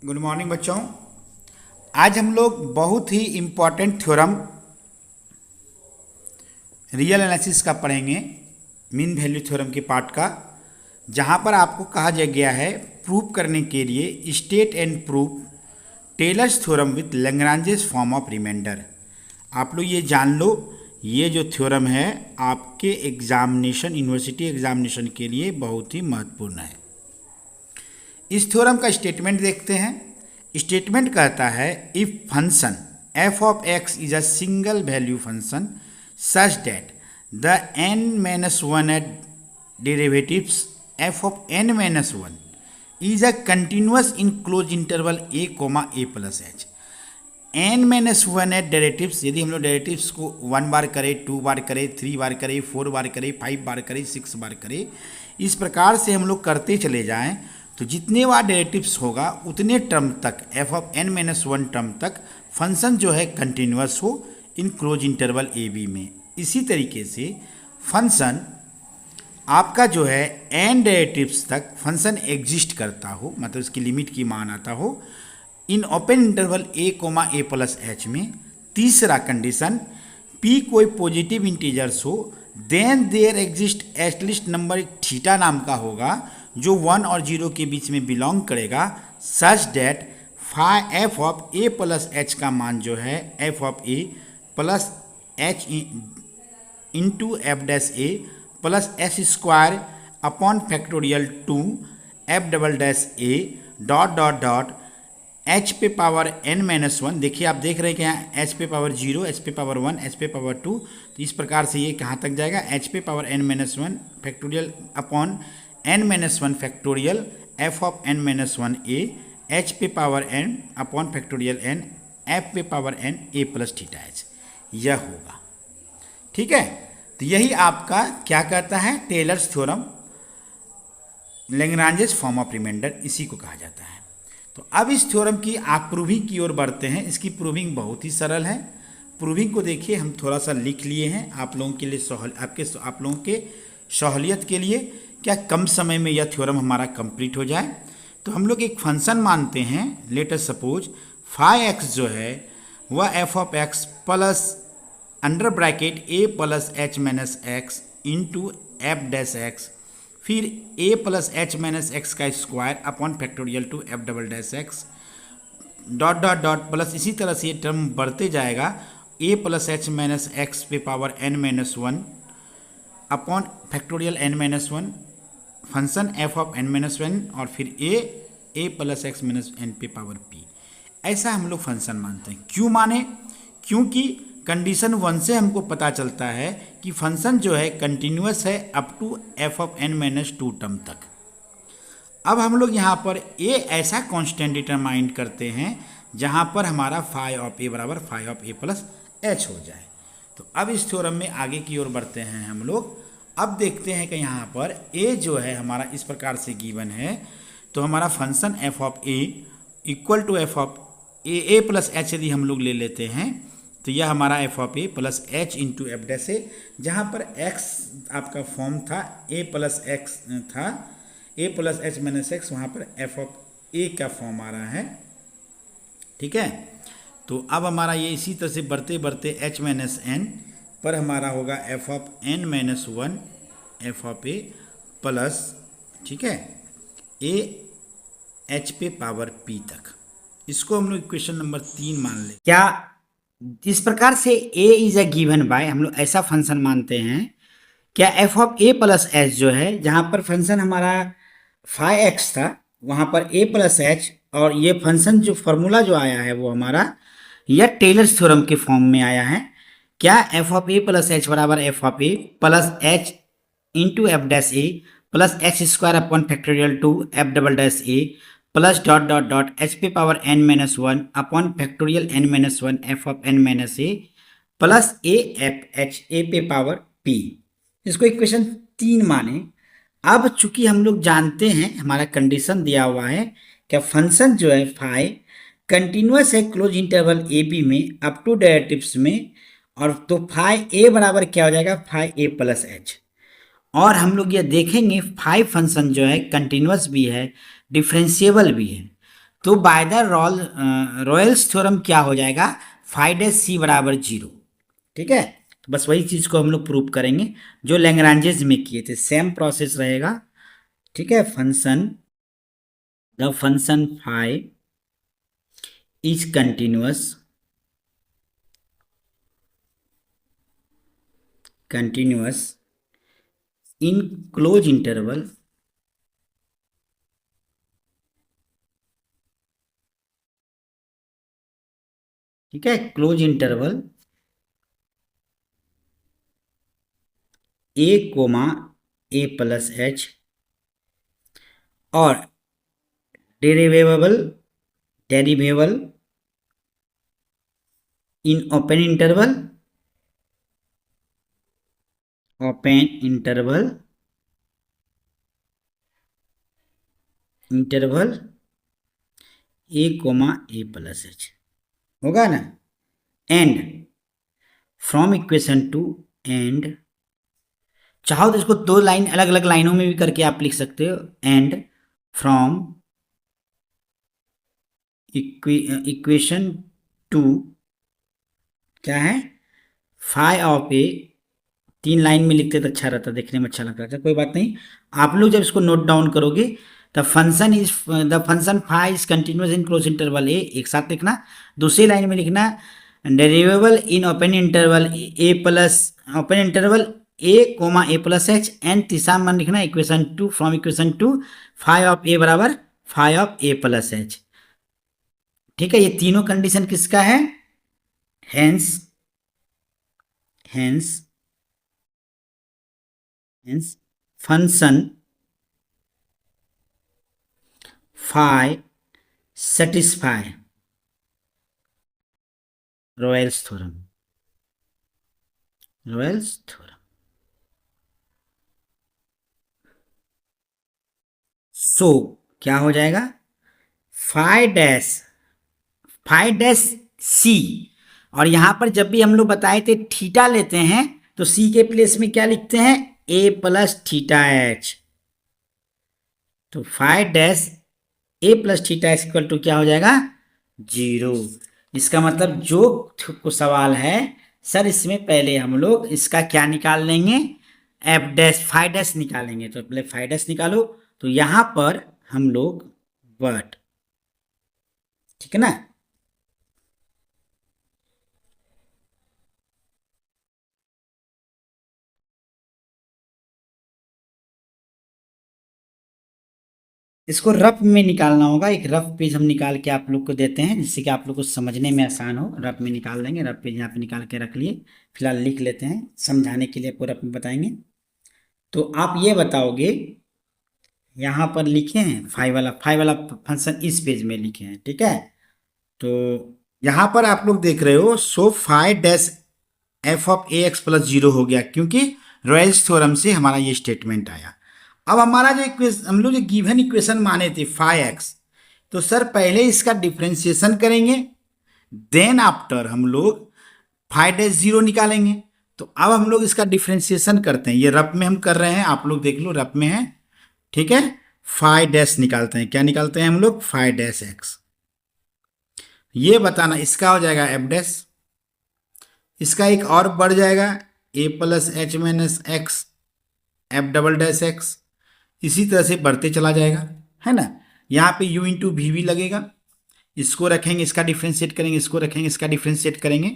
Good morning बच्चों। आज हम लोग बहुत ही इम्पॉर्टेंट थ्योरम रियल एनालिसिस का पढ़ेंगे, मीन वैल्यू थ्योरम के पार्ट का, जहाँ पर आपको कहा गया है प्रूव करने के लिए state and prove Taylor's theorem with Lagrange's form of remainder. आप लोग ये जान लो, ये जो थ्योरम है आपके एग्जामिनेशन, यूनिवर्सिटी एग्जामिनेशन के लिए बहुत ही महत्वपूर्ण है। इस थ्योरम का स्टेटमेंट देखते हैं। स्टेटमेंट कहता है if function f of x is a single value function such that the n minus one eth derivatives f of n minus one is a continuous in close interval a comma a plus h. n minus one eth derivatives, यदि हम लोग derivatives को 1 बार करें, 2 बार करें, 3 बार करें, 4 बार करें, 5 बार करें, 6 बार करें, इस प्रकार से हम लोग करते चले जाएं तो जितने बार डेरिवेटिव्स होगा उतने टर्म तक f of n minus one term तक फंक्शन जो है कंटिन्यूअस हो in close interval a b में। इसी तरीके से फंक्शन आपका जो है n डेरिवेटिव्स तक फंक्शन एग्जिस्ट करता हो, मतलब इसकी लिमिट की मान आता हो in open interval a comma a plus h में। तीसरा कंडीशन p कोई पॉजिटिव इंटीजर्स हो, then there exist at least number theta नाम का होगा जो 1 और 0 के बीच में बिलोंग करेगा, such that F of a plus H का मान जो है F of a plus h into f dash A plus H square upon factorial 2 F double dash A dot dot dot H पे पावर n माइनस वन। देखिए आप देख रहे हैं कि यहाँ h पे पावर 0, h पे पावर 1, h पे पावर 2, तो इस प्रकार से ये कहाँ तक जाएगा, h पे power n minus one factorial upon n minus one factorial f of n minus one a, h पे power n upon factorial n f पे power n a plus theta h, यह होगा। ठीक है, तो यही आपका क्या कहता है Taylor's theorem, Lagrange's form of remainder, इसी को कहा जाता है। तो अब इस थ्योरम की आप प्रूविंग की ओर बढ़ते हैं। इसकी प्रूविंग बहुत ही सरल है। प्रूविंग को देखिए, हम थोड़ा सा लिख लिए हैं आप लोगों के लिए, आप लोगों के सहूलियत के लिए, क्या कम समय में यह थ्योरम हमारा कंप्लीट हो जाए। तो हम लोग एक फंक्शन मानते हैं, let us suppose phi x जो है वह f of x plus under bracket a plus h minus x into f dash x, फिर a plus h minus x का square upon factorial two f double dash x dot dot dot plus, इसी तरह से ये term बढ़ते जाएगा a plus h minus x पे power n minus one upon factorial n minus one function f of n minus one, और फिर a plus x minus n पे पावर p। ऐसा हम लोग फंक्शन मानते हैं। क्यों माने? क्योंकि कंडीशन 1 से हमको पता चलता है कि फंक्शन जो है कंटिन्यूअस है up to F of n minus two term तक। अब हम लोग यहाँ पर a ऐसा कांस्टेंट डिटरमाइन करते हैं जहाँ पर हमारा फाई ऑफ a बराबर phi of a plus h हो जाए। तो अब इस थ्योरम में आगे की ओर बढ़ते हैं हम लोग। अब देखते हैं कि यहाँ पर a जो है हमारा इस प्रकार से गिवन है, तो हमारा function f of a equal to F of a plus h यदि हम लोग ले लेते हैं तो यह हमारा f of a plus h into f dash a, जहाँ पर एक्स आपका फॉर्म था ए प्लस एक्स था, ए प्लस एच माइनस एक्स, वहाँ पर एफ ऑफ ए का फॉर्म आ रहा है। ठीक है, तो अब हमारा ये इसी तरह से बढ़ते बढ़ते एच माइनस एन पर हमारा होगा f of n minus one f of a plus, ठीक है, ए एच पे पावर पी तक। इसको हम लोग इक्वेशन नंबर 3 मान ले। क्या इस प्रकार से a is a given by, हम लोग ऐसा फंक्शन मानते हैं, क्या f of a plus H जो है, जहाँ पर फंक्शन हमारा फाई एक्स था वहाँ पर a प्लस एच, और ये फंक्शन जो फॉर्मूला जो आया है वो हमारा यह टेलर्स थ्योरम के फॉर्म में आया है। क्या f of a plus h बराबर f of a plus h into f dash A plus H square upon factorial two f double dash A plus dot dot dot H पे power n minus one upon factorial n minus one f of n minus a plus a f h a पे power p। इसको equation 3 माने। अब चूंकि हम लोग जानते हैं, हमारा कंडीशन दिया हुआ है, क्या फंक्शन जो है फाई कंटिन्यूअस है क्लोज इंटरवल ए बी में अप टू डेरिवेटिव्स में, और तो फाई ए बराबर क्या हो जाएगा, फाई ए प्लस एच। और हम लोग ये देखेंगे फाई फंक्शन जो है कंटिन्यूअस भी है, डिफरेंशिएबल भी है। तो बाय द रॉयल्स थ्योरम क्या हो जाएगा, फाइव डैश सी बराबर 0। ठीक है, तो बस वही चीज़ को हम लोग प्रूव करेंगे जो लैग्रांजेस में किए थे, सेम प्रोसेस रहेगा। ठीक है, the function phi is continuous in close interval ठीक है, closed interval a comma a plus h और derivable in open interval a comma a plus h होगा ना। And from equation two and, चाहो तो इसको दो लाइन अलग अलग लाइनों में भी करके आप लिख सकते हो। एंड फ्रॉम इक्वेशन टू क्या है, फाई ऑफ ए, 3 लाइन में लिखते तो अच्छा रहता, देखने में अच्छा लगता था, कोई बात नहीं। आप लोग जब इसको नोट डाउन करोगे, the function phi is continuous in close interval a, एक साथ लिखना। दूसरी लाइन में लिखना derivable in open interval a comma a plus h, and तीसरा में लिखना equation two, from equation two phi of a बराबर phi of a plus h. ठीक है, ये तीनों कंडीशन किसका है, hence function phi satisfy Rolle's theorem. So क्या हो जाएगा, फाई डैश सी, और यहां पर जब भी हम लोग बताए थे थीटा लेते हैं तो सी के प्लेस में क्या लिखते हैं, ए प्लस थीटा एच। तो five dash A plus theta h equal to क्या हो जाएगा, 0। इसका मतलब जो को सवाल है सर, इसमें पहले हम लोग इसका क्या निकाल लेंगे, एफ डैश फाइव डैश निकालेंगे। तो पहले फाइव डैश निकालो, तो यहां पर हम लोग वर्ड, ठीक है ना। इसको रफ में निकालना होगा, एक रफ पेज हम निकाल के आप लोग को देते हैं जिससे कि आप लोग को समझने में आसान हो। रफ में निकाल देंगे, रफ पेज यहाँ पे निकाल के रख लिए, फिलहाल लिख लेते हैं, समझाने के लिए आपको रफ में बताएंगे। तो आप ये बताओगे, यहाँ पर लिखे हैं फाइव वाला फंक्शन इस पेज में लिखे हैं, ठीक है। तो यहाँ पर आप लोग देख रहे हो, so five dash F of A x plus 0 हो गया, क्योंकि रॉयल्स थ्योरम से हमारा ये स्टेटमेंट आया। अब हमारा जो इक्वेशन हम लोग जो गिवन इक्वेशन माने थे फाइव एक्स, तो सर पहले इसका डिफ्रेंशिएशन करेंगे, देन आफ्टर हम लोग फाइव डैश 0 निकालेंगे। तो अब हम लोग इसका डिफ्रेंशिएशन करते हैं, ये रफ में हम कर रहे हैं, आप लोग देख लो रफ में है, ठीक है। फाइव डैश निकालते हैं, क्या निकालते हैं हम लोग, फाइव डैश एक्स। ये बताना, इसका हो जाएगा एफ डैश, इसका एक और बढ़ जाएगा a plus h minus x f double dash x, इसी तरह से बढ़ते चला जाएगा, है ना। यहाँ पे u इंटू वी भी लगेगा, इसको रखेंगे इसका डिफ्रेंशिएट करेंगे, इसको रखेंगे इसका डिफ्रेंशिएट करेंगे,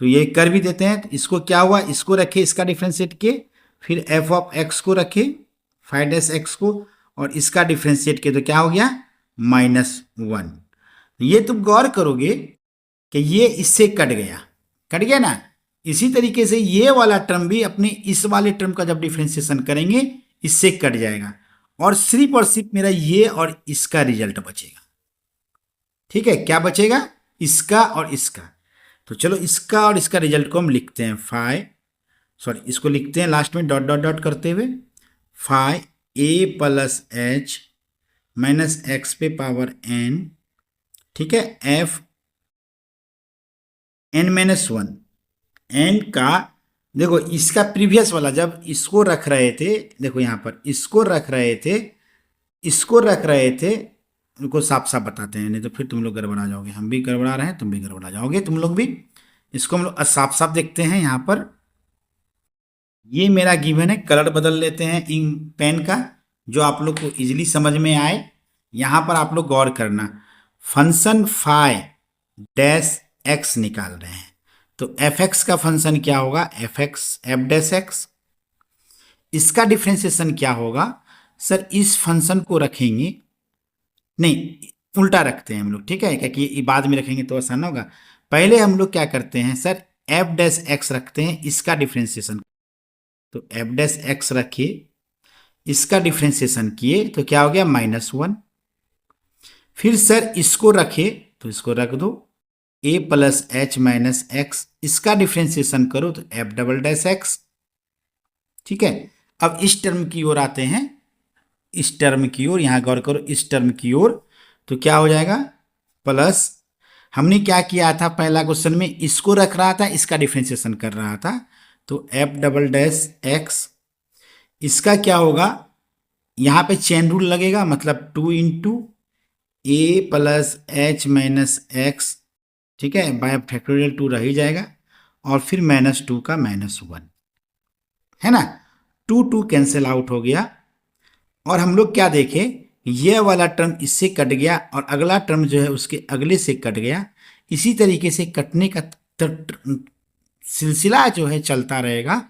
तो ये कर भी देते हैं। तो इसको क्या हुआ, इसको रखे इसका डिफ्रेंशिएट किए, फिर एफ ऑफ एक्स को रखे फाइव डैश एक्स को, और इसका डिफ्रेंशिएट किए तो क्या हो गया, -1। ये तुम गौर करोगे कि ये इससे कट गया ना। इसी तरीके से ये वाला टर्म भी अपने इस वाले टर्म का जब डिफ्रेंशिएशन करेंगे इससे कट जाएगा, और सिर्फ मेरा ये और इसका रिजल्ट बचेगा। ठीक है, क्या बचेगा, इसका और इसका। तो चलो इसका और इसका रिजल्ट को हम लिखते हैं, इसको लिखते हैं लास्ट में डॉट डॉट डॉट करते हुए, फाइव ए प्लस एच माइनस एक्स पे पावर एन, ठीक है, एफ एन माइनस 1, एन का देखो इसका प्रीवियस वाला जब इसको रख रहे थे, देखो यहाँ पर इसको रख रहे थे उनको साफ साफ बताते हैं, नहीं तो फिर तुम लोग गड़बड़ा जाओगे, हम भी गड़बड़ा रहे हैं, तुम भी गड़बड़ा जाओगे, तुम लोग भी। इसको हम लोग साफ साफ देखते हैं यहाँ पर। ये मेरा गिवन है, कलर बदल लेते हैं इंक पेन का, जो आप लोग को इजीली समझ में आए। यहाँ पर आप लोग गौर करना, फंक्शन फाई डैश एक्स निकाल रहे हैं, तो एफ एक्स का फंक्शन क्या होगा, F x F dash x. इसका डिफ्रेंसिएशन क्या होगा सर, इस फंक्शन को रखेंगे, नहीं उल्टा रखते हैं हम लोग, ठीक है, क्योंकि ये बाद में रखेंगे तो आसान होगा। पहले हम लोग क्या करते हैं सर, एफ डैश एक्स रखते हैं, इसका डिफ्रेंसिएशन, तो एफ डैश एक्स रखिए, इसका डिफ्रेंसिएशन किए तो क्या हो गया -1। फिर सर इसको रखे तो इसको रख दो, a plus h minus x, इसका डिफ्रेंसिएशन करो तो एफ डबल डैश एक्स, ठीक है। अब इस टर्म की ओर आते हैं, इस टर्म की ओर, यहां गौर करो, इस टर्म की ओर, तो क्या हो जाएगा प्लस, हमने क्या किया था पहला क्वेश्चन में, इसको रख रहा था, इसका डिफ्रेंसिएशन कर रहा था, तो एफ डबल डैश एक्स, इसका क्या होगा, यहां पे चेन रूल लगेगा, मतलब 2 इंटू ए प्लस एच माइनस एक्स, ठीक है, बाय फैक्टोरियल 2 रह ही जाएगा, और फिर -2 का -1, है ना, 2 2 कैंसिल आउट हो गया। और हम लोग क्या देखें, ये वाला टर्म इससे कट गया और अगला टर्म जो है उसके अगले से कट गया, इसी तरीके से कटने का सिलसिला जो है चलता रहेगा।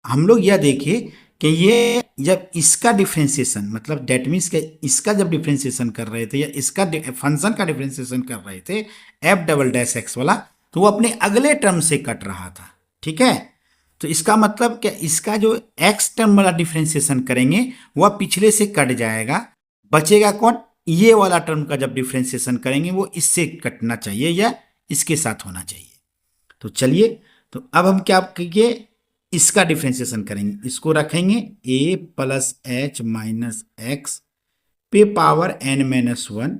हम लोग यह देखें कि ये जब इसका डिफ्रेंसिएशन, मतलब डेट मीन्स के इसका जब डिफ्रेंसिएशन कर रहे थे, या इसका फंक्शन का डिफ्रेंसिएशन कर रहे थे एफ डबल डैश एक्स वाला, तो वो अपने अगले टर्म से कट रहा था, ठीक है। तो इसका मतलब क्या, इसका जो एक्स टर्म वाला डिफ्रेंसिएशन करेंगे वह पिछले से कट जाएगा, बचेगा कौन, ये वाला टर्म का जब डिफ्रेंसिएशन करेंगे वो इससे कटना चाहिए या इसके साथ होना चाहिए। तो चलिए, तो अब हम क्या करेंगे, इसका डिफ्रेंसिएशन करेंगे, इसको रखेंगे a plus h minus x पे power n-1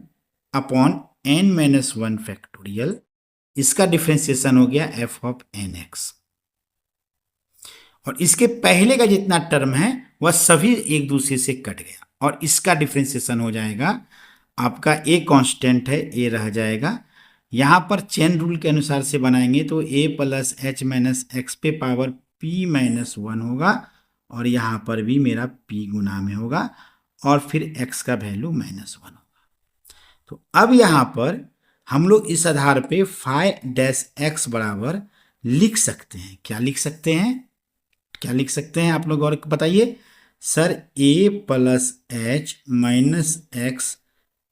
upon n-1 factorial, इसका डिफ्रेंसिएशन हो गया f ऑफ nx, और इसके पहले का जितना टर्म है वह सभी एक दूसरे से कट गया, और इसका डिफ्रेंसिएशन हो जाएगा आपका, a कांस्टेंट है, a रह जाएगा। यहाँ पर चेन रूल के अनुसार से बनाएंगे तो a plus h minus x पे पावर p-1 होगा, और यहाँ पर भी मेरा p गुना में होगा, और फिर x का वैल्यू -1 होगा। तो अब यहाँ पर हम लोग इस आधार पे फाई डैश एक्स बराबर लिख सकते हैं, क्या लिख सकते हैं, क्या लिख सकते हैं आप लोग और बताइए sir, a plus h minus x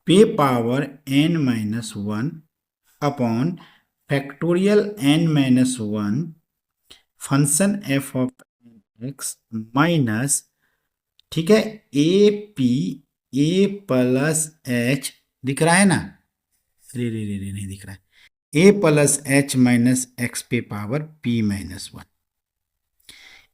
पे power n-1 upon factorial n-1 function f of x minus, ठीक है, a प्लस एच, दिख रहा है ना, रे नहीं दिख रहा है, a plus h minus x पे पावर p-1।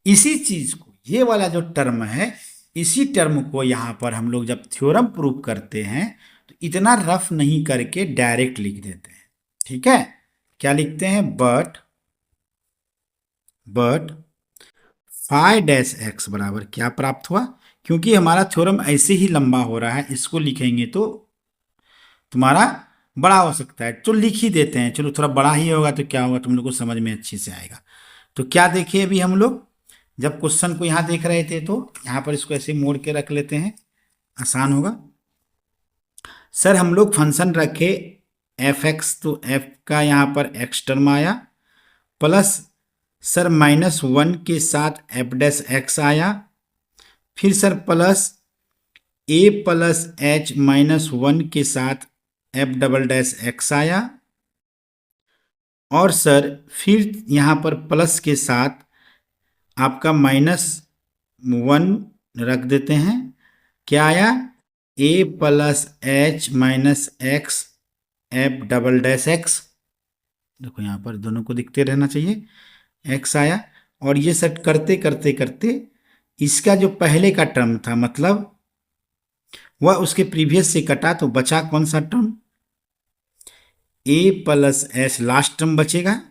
इसी चीज को, ये वाला जो टर्म है, इसी टर्म को यहां पर हम लोग जब थ्योरम प्रूव करते हैं तो इतना रफ नहीं करके डायरेक्ट लिख देते हैं, ठीक है। क्या लिखते हैं, बट फाई डैश एक्स बराबर क्या प्राप्त हुआ, क्योंकि हमारा थ्योरम ऐसे ही लंबा हो रहा है, इसको लिखेंगे तो तुम्हारा बड़ा हो सकता है, तो लिख ही देते हैं, चलो थोड़ा बड़ा ही होगा तो क्या होगा, तुम लोग को समझ में अच्छे से आएगा। तो क्या देखिए, अभी हम लोग जब क्वेश्चन को यहाँ देख रहे थे तो यहाँ पर इसको ऐसे मोड़ के रख लेते हैं, आसान होगा। सर हम लोग फंक्शन रखे एफ एक्स, तो एफ का यहाँ पर एक्स टर्म आया, प्लस सर -1 के साथ एफ डैश एक्स आया, फिर sir plus a plus H -1 के साथ एफ डबल डैश एक्स आया, और सर फिर यहाँ पर प्लस के साथ आपका -1 रख देते हैं, क्या आया, a plus h minus x f double dash x, देखो यहाँ पर दोनों को दिखते रहना चाहिए, x आया, और ये सेट करते करते करते इसका जो पहले का टर्म था, मतलब वह उसके प्रीवियस से कटा, तो बचा कौन सा term, a plus H, last term बचेगा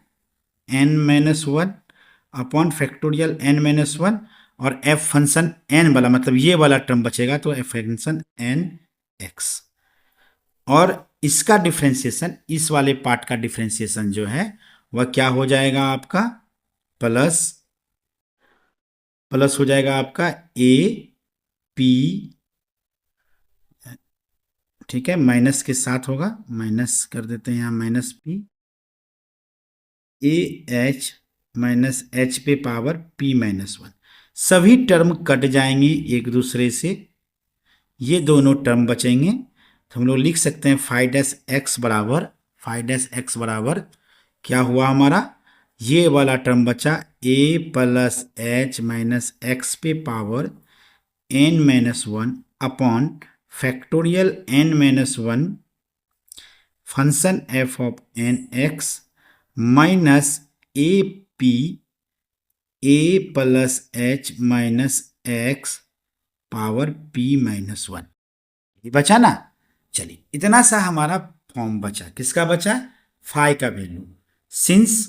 n-1 अपॉन फैक्टोरियल n-1, और f फंक्शन n वाला, मतलब ये वाला टर्म बचेगा, तो f फंक्शन n x, और इसका डिफ्रेंशिएशन, इस वाले पार्ट का डिफ्रेंशिएशन जो है वह क्या हो जाएगा आपका, प्लस प्लस हो जाएगा आपका ए पी, ठीक है, माइनस के साथ होगा, माइनस कर देते हैं यहाँ, minus P A H minus H पे पावर पी माइनस वन। सभी टर्म कट जाएंगे एक दूसरे से, ये दोनों टर्म बचेंगे। तो हम लोग लिख सकते हैं फाइव डैश एक्स बराबर क्या हुआ हमारा, ये वाला टर्म बचा a plus h minus x पे power N minus one upon factorial N minus one function f of n x minus a p a plus h minus x power p minus one, ये बचा ना। चलिए इतना सा हमारा form बचा, किसका बचा, फाई का वैल्यू। सिंस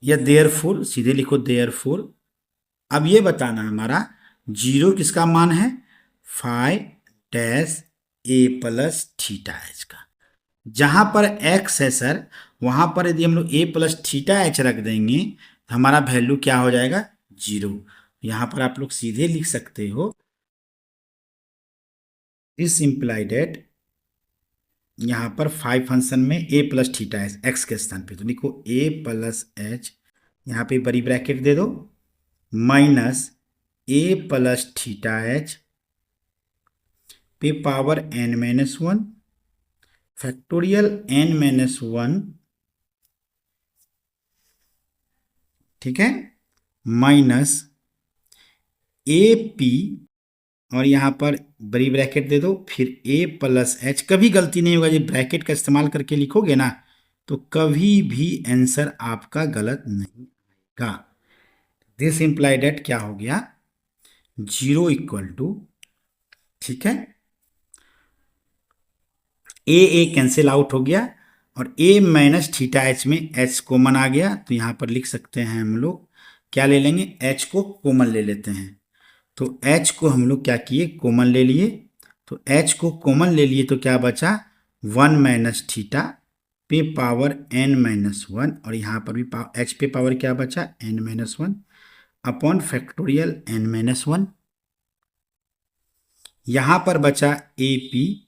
या देयरफॉर, सीधे लिखो देयरफॉर। अब ये बताना हमारा जीरो किसका मान है, फाई डैश ए प्लस थीटा एच का। जहां पर x है सर, वहां पर यदि हम लोग ए प्लस थीटा एच रख देंगे तो हमारा वैल्यू क्या हो जाएगा, जीरो। यहां पर आप लोग सीधे लिख सकते हो दिस इम्प्लाई डेट, यहां पर फाइव फंक्शन में ए प्लस थीटा एच एक्स के स्थान पे, तो लिखो ए प्लस एच, यहाँ पे बड़ी ब्रैकेट दे दो, minus a plus theta h पे power N minus one factorial N minus one, ठीक है, माइनस ए पी, और यहां पर बड़ी ब्रैकेट दे दो, फिर ए प्लस एच। कभी गलती नहीं होगा, ये ब्रैकेट का इस्तेमाल करके लिखोगे ना तो कभी भी आंसर आपका गलत नहीं आएगा। दिस इंप्लाई डेट क्या हो गया, जीरो इक्वल टू, ठीक है, ए कैंसिल आउट हो गया और ए माइनस थीटा एच में एच कॉमन आ गया, तो यहां पर लिख सकते हैं हम लोग क्या ले लेंगे, एच को कॉमन ले लेते हैं। तो एच को हम लोग क्या किए, कॉमन ले लिए, तो एच को कॉमन ले लिए तो क्या बचा, वन माइनस थीटा पे पावर एन माइनस वन, और यहाँ पर भी एच पे पावर क्या बचा, n minus one upon factorial N minus one. यहाँ पर बचा ए पी,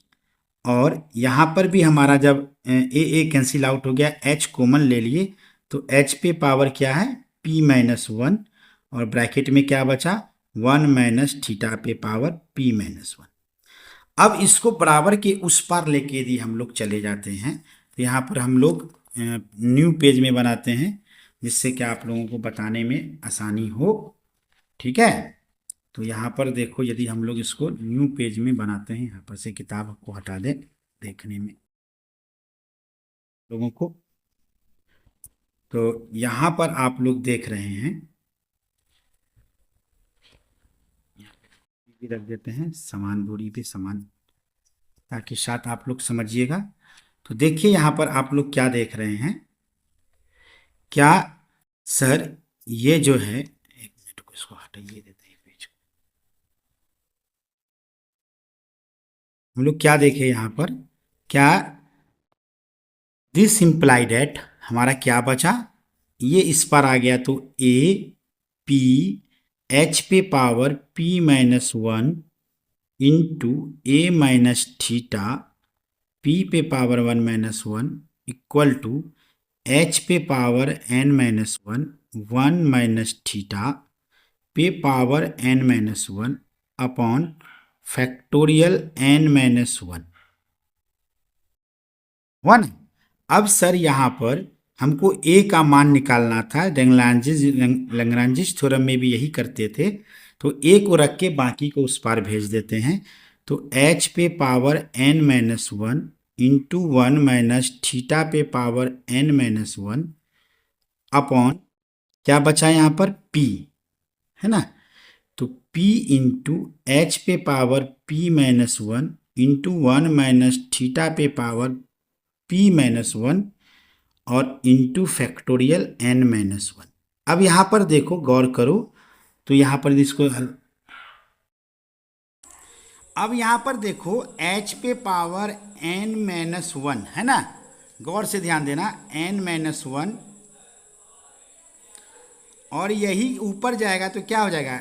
और यहाँ पर भी हमारा जब ए कैंसिल आउट हो गया, एच कॉमन ले लिए तो एच पे पावर क्या है, पी माइनस वन, और ब्रैकेट में क्या बचा, वन माइनस थीटा पे पावर पी माइनस वन। अब इसको बराबर के उस पार लेके यदि हम लोग चले जाते हैं तो यहाँ पर हम लोग न्यू पेज में बनाते हैं, जिससे कि आप लोगों को बताने में आसानी हो, ठीक है। तो यहाँ पर देखो, यदि हम लोग इसको न्यू पेज में बनाते हैं, यहाँ पर से किताब को हटा दें देखने में लोगों को, तो यहाँ पर आप लोग देख रहे हैं, भी रख देते हैं समान दूरी पे, समान, ताकि साथ आप लोग समझिएगा। तो देखिए यहाँ पर आप लोग क्या देख रहे हैं, क्या सर ये जो है, एक मिनट को इसको हटाइए देते हैं पेज को, हम लोग क्या देखें यहाँ पर, क्या दिस इम्प्लाई डेट हमारा क्या बचा, ये इस पर आ गया तो ए पी एच पे power p minus one into a minus theta p पे power one minus one equal to h पे power N minus one one minus theta पे power N minus one upon factorial N minus one one. अब sir यहाँ पर हमको ए का मान निकालना था, लैग्रांजिस थ्योरम में भी यही करते थे, तो ए को रख के बाकी को उस पार भेज देते हैं। तो एच पे power N minus one into one minus theta पे power N minus one upon क्या बचा यहाँ पर, पी है ना, तो p इंटू एच पे power p minus one into one minus theta पे पावर p माइनस वन और into factorial n minus one. अब यहाँ पर देखो, गौर करो, तो यहाँ पर इसको अब यहाँ पर देखो h पे पावर n-1 है ना, गौर से ध्यान देना, n-1, और यही ऊपर जाएगा तो क्या हो जाएगा,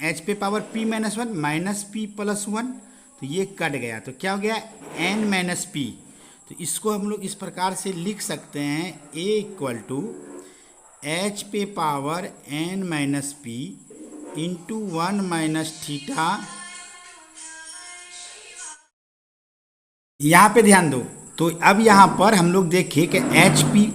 h पे power p-1 minus p plus 1, तो ये कट गया तो क्या हो गया n-p। तो इसको हम लोग इस प्रकार से लिख सकते हैं a इक्वल टू h पे power n-p into 1 minus theta. यहाँ पे ध्यान दो, तो अब यहाँ पर हम लोग देखें कि HP,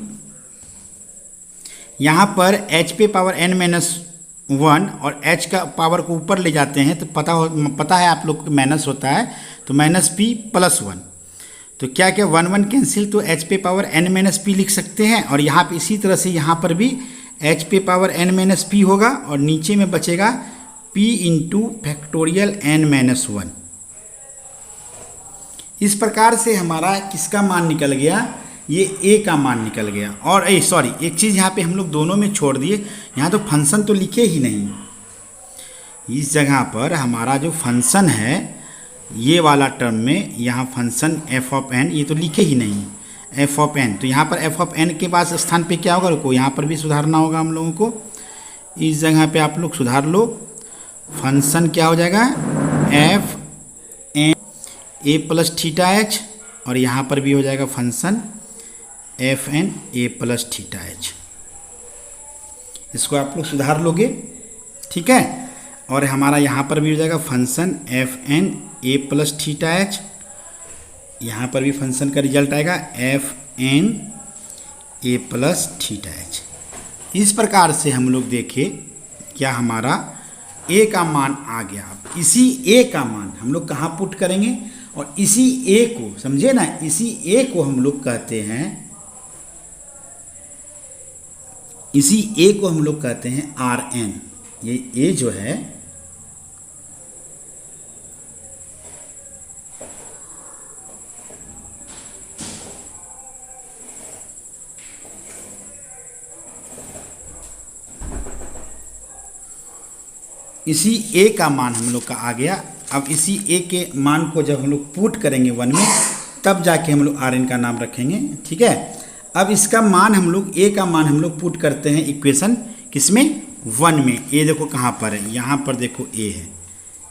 यहाँ पर h पे पावर n-1 और h का पावर को ऊपर ले जाते हैं तो पता है आप लोग को माइनस होता है, तो माइनस p प्लस 1, तो क्या क्या 1 कैंसिल, तो h पे पावर n-p लिख सकते हैं। और यहाँ पे इसी तरह से यहाँ पर भी h पे पावर n-p होगा और नीचे में बचेगा p इंटू फैक्टोरियल n-1। इस प्रकार से हमारा किसका मान निकल गया, ये a का मान निकल गया। और सॉरी एक चीज़ यहाँ पे हम लोग दोनों में छोड़ दिए, यहाँ तो फंक्शन तो लिखे ही नहीं, इस जगह पर हमारा जो फंक्शन है ये वाला टर्म में यहाँ फंक्शन f ऑफ n ये तो लिखे ही नहीं, f ऑफ n, तो यहाँ पर f ऑफ n के पास स्थान पे क्या होगा, रुको यहाँ पर भी सुधारना होगा हम लोगों को, इस जगह पे आप लोग सुधार लो, फंक्शन क्या हो जाएगा f n a plus theta h, और यहाँ पर भी हो जाएगा फंक्शन एफ एन ए प्लस थीटा एच। इसको आप लोग सुधार लोगे, ठीक है। और हमारा यहाँ पर भी हो जाएगा फंक्शन एफ एन ए प्लस थीटा एच, यहाँ पर भी फंक्शन का रिजल्ट आएगा एफ एन ए प्लस थीटा एच। इस प्रकार से हम लोग देखें क्या हमारा ए का मान आ गया। अब इसी ए का मान हम लोग कहाँ पुट करेंगे, और इसी ए को समझे ना, इसी ए को हम लोग कहते हैं, इसी ए को हम लोग कहते हैं आर एन। ये ए जो है इसी ए का मान हम लोग का आ गया। अब इसी ए के मान को जब हम लोग पुट करेंगे 1 में, तब जाके हम लोग आर एन का नाम रखेंगे, ठीक है। अब इसका मान हम लोग ए का मान हम लोग पुट करते हैं इक्वेशन किसमें, 1 में। ए देखो कहाँ पर है, यहाँ पर देखो ए है,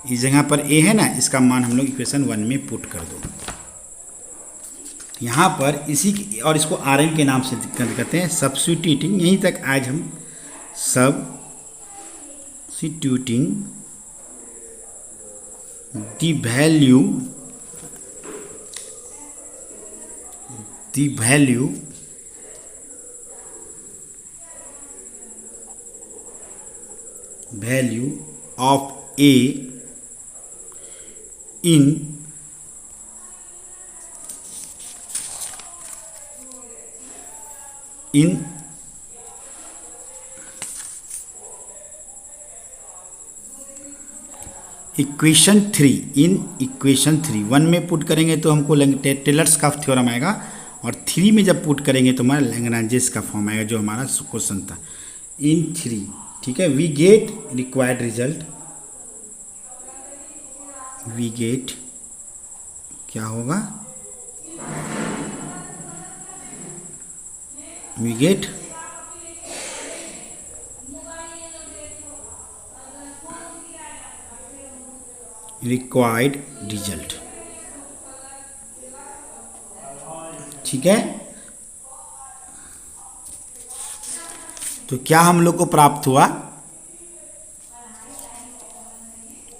इस जगह पर ए है ना, इसका मान हम लोग इक्वेशन 1 में पुट कर दो। यहाँ पर इसी और इसको आर एन के नाम से कहते हैं सब्स्टिट्यूटिंग। यहीं तक आज हम substituting the value of a in equation 3, in equation 3 1 में पुट करेंगे तो हमको टेलर्स का थ्योरम आएगा, और 3 में जब पुट करेंगे तो हमारा लैग्रांजेस का फॉर्म आएगा जो हमारा क्वेश्चन था इन 3, ठीक है। We get required result, we get क्या होगा, वी गेट रिक्वायर्ड रिजल्ट, ठीक है। तो क्या हम लोग को प्राप्त हुआ,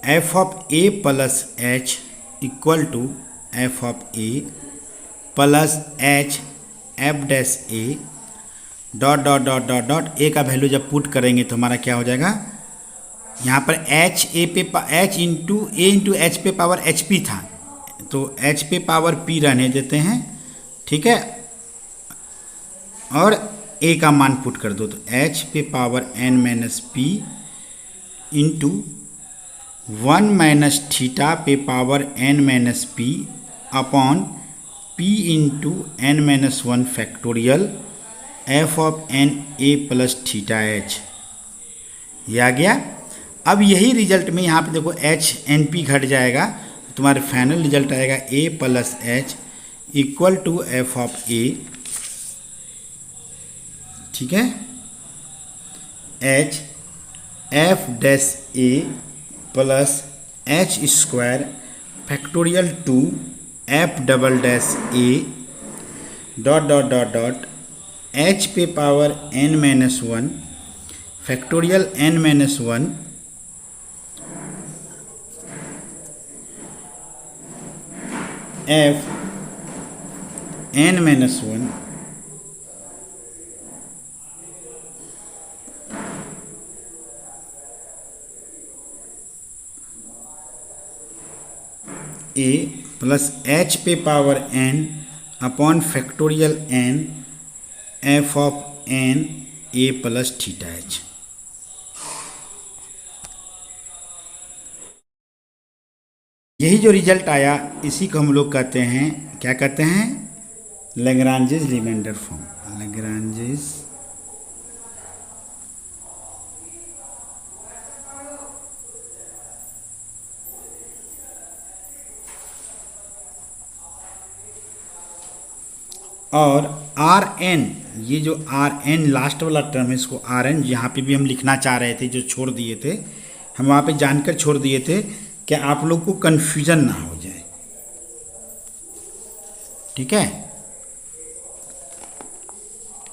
f of a plus H equal to F of a plus h F dash A dot dot dot dot dot. A का वैल्यू जब पुट करेंगे तो हमारा क्या हो जाएगा, यहाँ पर एच ए पे एच इंटू ए इंटू एच पे पावर एच पी था, तो एच पे पावर पी रहने देते हैं, ठीक है। और ए का मान पुट कर दो, तो एच पे power N minus p into 1 minus theta पे power N minus p upon p into n minus 1 factorial f of N A plus theta h, ये आ गया। अब यही रिजल्ट में यहाँ पे देखो एच एन पी घट जाएगा, तो तुम्हारे फाइनल रिजल्ट आएगा ए plus H equal to F of ए, ठीक है, एच एफ डैश ए plus H square factorial two f double dash ए dot dot dot dot H पे power N minus one factorial N minus one f N minus one a plus H पे power N upon factorial N F of N A plus theta H. यही जो result आया इसी को हम लोग कहते हैं, क्या कहते हैं, लैग्रांजेस रिमाइंडर फॉर्म। लैग्रांजेस और आर एन, ये जो आर एन लास्ट वाला टर्म है इसको आर एन यहाँ पे भी हम लिखना चाह रहे थे, जो छोड़ दिए थे हम वहाँ पे जानकर छोड़ दिए थे कि आप लोग को कन्फ्यूजन ना हो जाए, ठीक है।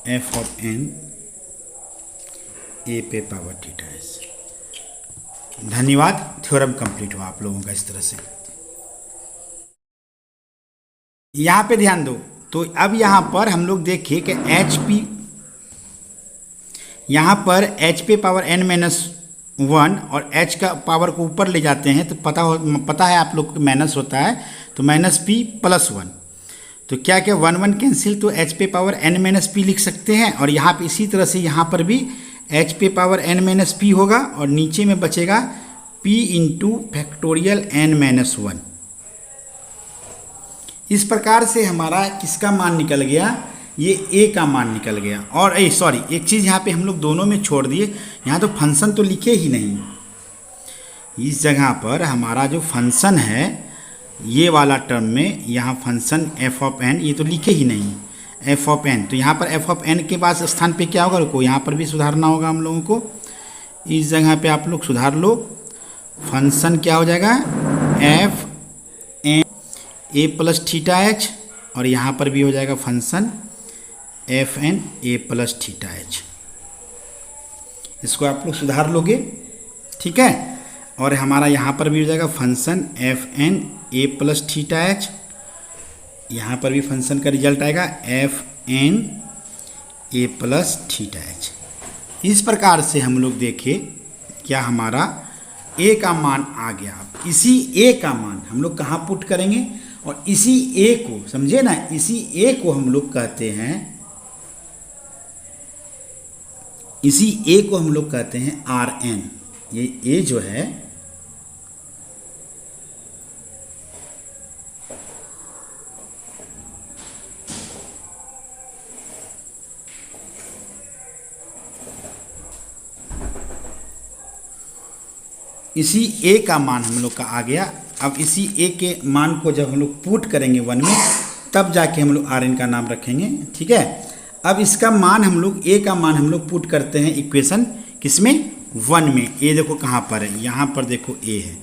एफ ऑफ एन ए पे पावर थीटा एस। धन्यवाद। थ्योरम कंप्लीट हुआ आप लोगों का इस तरह से। यहाँ पे ध्यान दो, तो अब यहाँ पर हम लोग देखिए कि एच पी, यहाँ पर एच पे पावर एन माइनस वन और एच का पावर को ऊपर ले जाते हैं तो पता है आप लोग को माइनस होता है, तो माइनस पी प्लस वन, तो क्या क्या वन वन कैंसिल, तो एच पे पावर एन माइनस पी लिख सकते हैं। और यहाँ पे इसी तरह से यहाँ पर भी एच पे पावर एन माइनस पी होगा और नीचे में बचेगा p into factorial N minus one. इस प्रकार से हमारा किसका मान निकल गया, ये ए का मान निकल गया। और सॉरी, एक चीज़ यहाँ पे हम लोग दोनों में छोड़ दिए, यहाँ तो फंक्शन तो लिखे ही नहीं। इस जगह पर हमारा जो फंक्शन है ये वाला टर्म में, यहाँ फंक्शन एफ ऑफ एन ये तो लिखे ही नहीं, एफ ऑफ एन। तो यहाँ पर एफ ऑफ एन के पास स्थान पे क्या होगा, रुको यहाँ पर भी सुधारना होगा हम लोगों को। इस जगह पे आप लोग सुधार लो, फंक्शन क्या हो जाएगा, एफ एन ए प्लस थीटा एच, और यहाँ पर भी हो जाएगा फंक्शन एफ एन ए प्लस थीटा एच। इसको आप लोग सुधार लोगे, ठीक है। और हमारा यहाँ पर भी हो जाएगा फंक्शन एफ एन ए प्लस थीटा एच, यहाँ पर भी फंक्शन का रिजल्ट आएगा एफ एन ए प्लस थीटा एच। इस प्रकार से हम लोग देखें क्या हमारा ए का मान आ गया। इसी ए का मान हम लोग कहाँ पुट करेंगे, और इसी ए को समझे ना, इसी ए को हम लोग कहते हैं, इसी ए को हम लोग कहते हैं आर एन। ये ए जो है इसी ए का मान हम लोग का आ गया। अब इसी ए के मान को जब हम लोग पुट करेंगे वन में, तब जाके हम लोग आर एन का नाम रखेंगे, ठीक है। अब इसका मान हम लोग, ए का मान हम लोग पुट करते हैं इक्वेशन किसमें, वन में। ए देखो कहाँ पर है, यहाँ पर देखो ए है,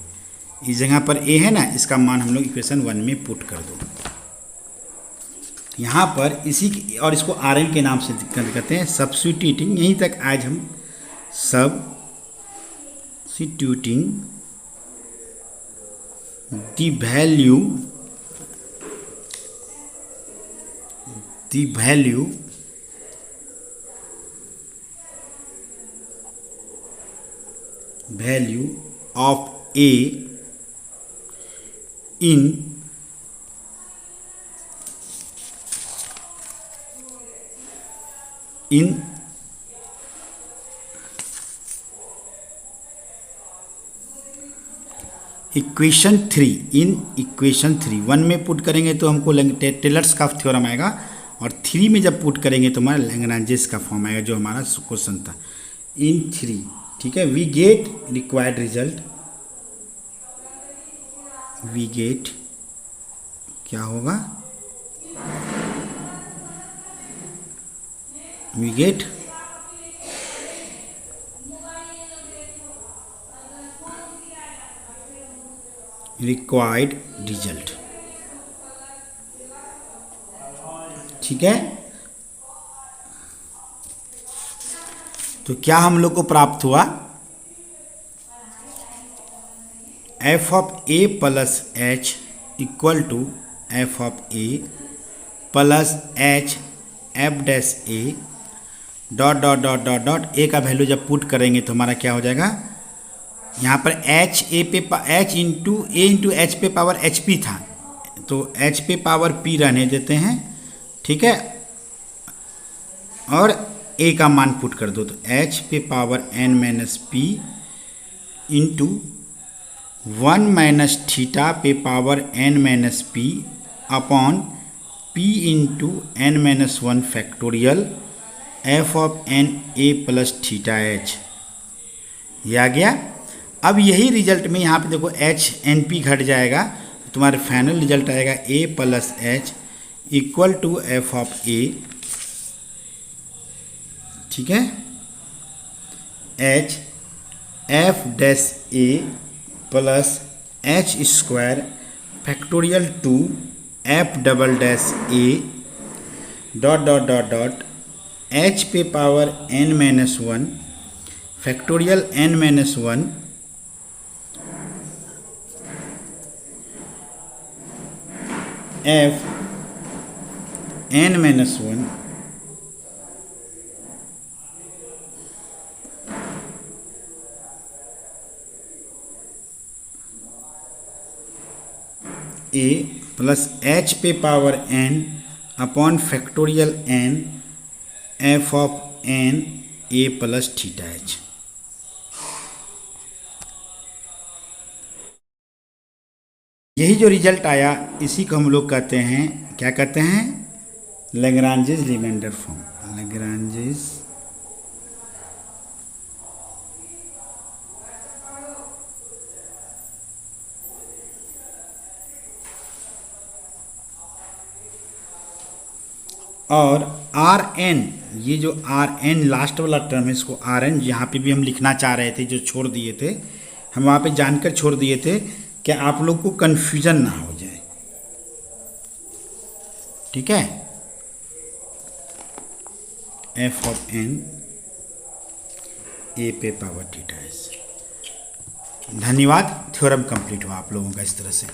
इस जगह पर ए है ना, इसका मान हम लोग इक्वेशन वन में पुट कर दो यहाँ पर इसी, और इसको आर एन के नाम से कहते हैं सब्स्टिट्यूटिंग। यहीं तक आज हम substituting the value of A in equation three, in equation three. One में पुट करेंगे तो हमको टेलर्स का थ्योरम आएगा, और थ्री में जब पुट करेंगे तो हमारा लैग्रांजेस का फॉर्म आएगा, जो हमारा क्वेश्चन था। इन थ्री ठीक है, we get required result, we get क्या होगा, वी गेट रिक्वायर्ड रिजल्ट। ठीक है, तो क्या हम लोग को प्राप्त हुआ, f of a plus H equal to F of a plus h F dash A dot dot dot dot dot a का वैल्यू जब पुट करेंगे तो हमारा क्या हो जाएगा, यहाँ पर एच ए पे एच इंटू ए इंटू एच पे पावर एच पी था, तो एच पे पावर पी रहने देते हैं। ठीक है, और ए का मान पुट कर दो, तो एच पे power N minus p into 1 minus theta पे power N minus p upon p into n minus 1 factorial f of N A plus theta h, ये आ गया। अब यही रिजल्ट में यहाँ पे देखो एच एन पी घट जाएगा, तो तुम्हारे फाइनल रिजल्ट आएगा ए plus H equal to F of ए। ठीक है, एच एफ डैश ए plus H square factorial 2 F double dash ए dot dot dot dot H पे power N minus 1 factorial N minus 1 F N minus 1 A plus H पे power N upon factorial N F of N A plus theta H. यही जो result आया इसी को हम लोग कहते हैं, क्या कहते हैं, लैग्रांजेस रिमाइंडर फॉर्म, लैग्रांजेस और आर एन, ये जो आर एन लास्ट वाला टर्म है इसको आर एन यहाँ पे भी हम लिखना चाह रहे थे, जो छोड़ दिए थे हम वहाँ पे जानकर छोड़ दिए थे कि आप लोग को कन्फ्यूजन ना हो जाए। ठीक है, एफ ऑफ एन ए पे पावर थीटा एस। धन्यवाद, थ्योरम कंप्लीट हुआ आप लोगों का इस तरह से।